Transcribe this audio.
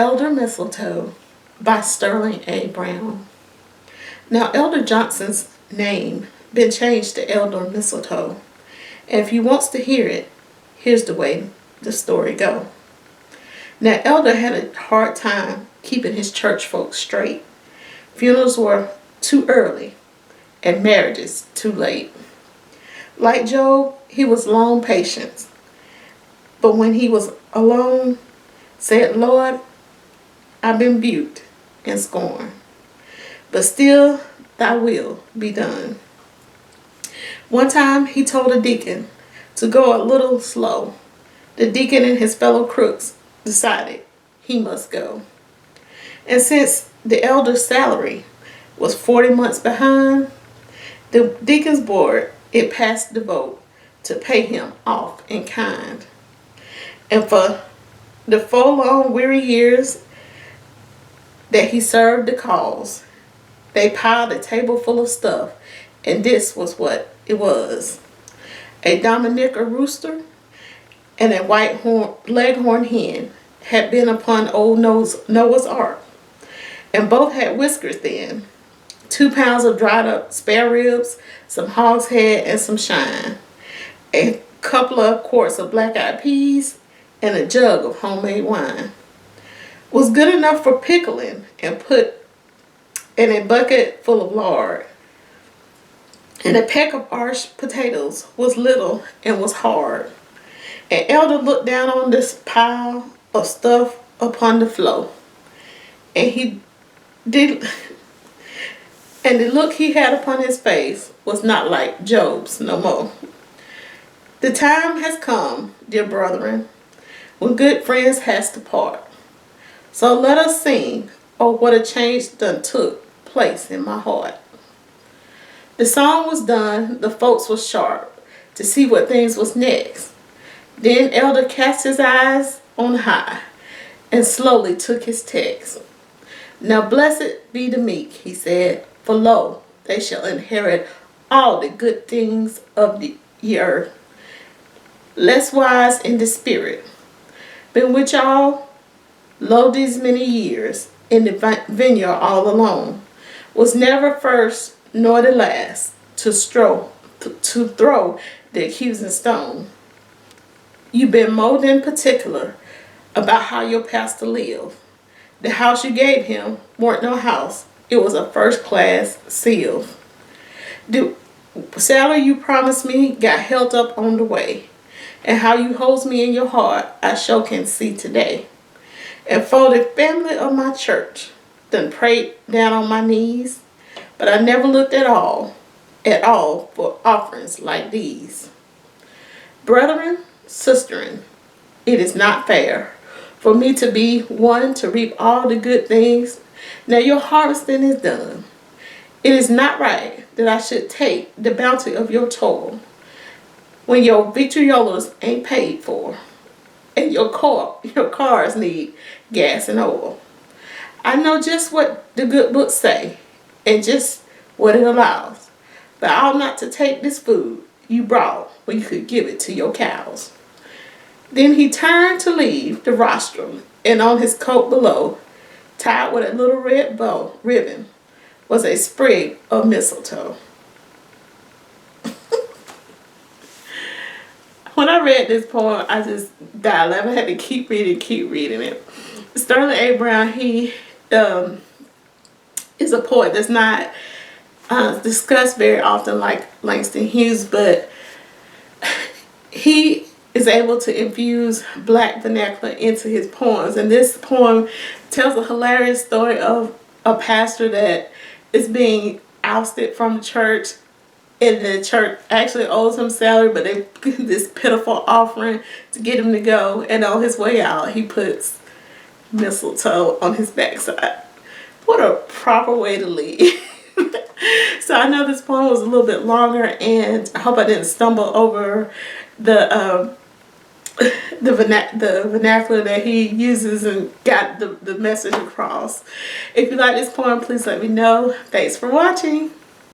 Elder Mistletoe by Sterling A. Brown. Now, Elder Johnson's name been changed to Elder Mistletoe, and if you wants to hear it, here's the way the story go. Now, Elder had a hard time keeping his church folks straight. Funerals were too early, and marriages too late. Like Job, he was long patient, but when he was alone, said, Lord, I've been buked and scorned, but still thy will be done. One time he told a deacon to go a little slow. The deacon and his fellow crooks decided he must go. And since the elder's salary was 40 months behind, the deacon's board, it passed the vote to pay him off in kind. And for the 4 long weary years that he served the cause, they piled a table full of stuff, and this was what it was: a Dominica rooster and a white leghorn hen had been upon old Noah's Ark, and both had whiskers then, 2 pounds of dried up spare ribs, some hog's head, and some shine, a couple of quarts of black-eyed peas, and a jug of homemade wine. Was good enough for pickling and put in a bucket full of lard. And a peck of Irish potatoes was little and was hard. And Elder looked down on this pile of stuff upon the floor, and the look he had upon his face was not like Job's no more. The time has come, dear brethren, when good friends has to part. So let us sing, oh, what a change done took place in my heart. The song was done, the folks was sharp to see what things was next. Then Elder cast his eyes on high and slowly took his text. Now blessed be the meek, he said, for lo, they shall inherit all the good things of the earth. Less wise in the spirit, been with y'all, lo, these many years, in the vineyard all alone, was never first nor the last to throw the accusing stone. You've been more than particular about how your pastor lived. The house you gave him weren't no house, it was a first-class seal. The salary you promised me got held up on the way, and how you holds me in your heart I sure can see today. And for the family of my church, done prayed down on my knees, but I never looked at all for offerings like these. Brethren, sisterin, it is not fair for me to be one to reap all the good things. Now your harvesting is done. It is not right that I should take the bounty of your toil when your victriolas ain't paid for, and your cars need gas and oil. I know just what the good books say, and just what it allows, but I ought not to take this food you brought when you could give it to your cows. Then he turned to leave the rostrum, and on his coat below, tied with a little red bow ribbon, was a sprig of mistletoe. When I read this poem, I just died laughing. I had to keep reading it. Sterling A. Brown, he is a poet that's not discussed very often like Langston Hughes, but he is able to infuse black vernacular into his poems. And this poem tells a hilarious story of a pastor that is being ousted from the church, and the church actually owes him salary, but they give this pitiful offering to get him to go, and on his way out he puts mistletoe on his backside. What a proper way to leave. So I know this poem was a little bit longer, and I hope I didn't stumble over the vernacular that he uses and got the message across. If you like this poem, please let me know. Thanks for watching.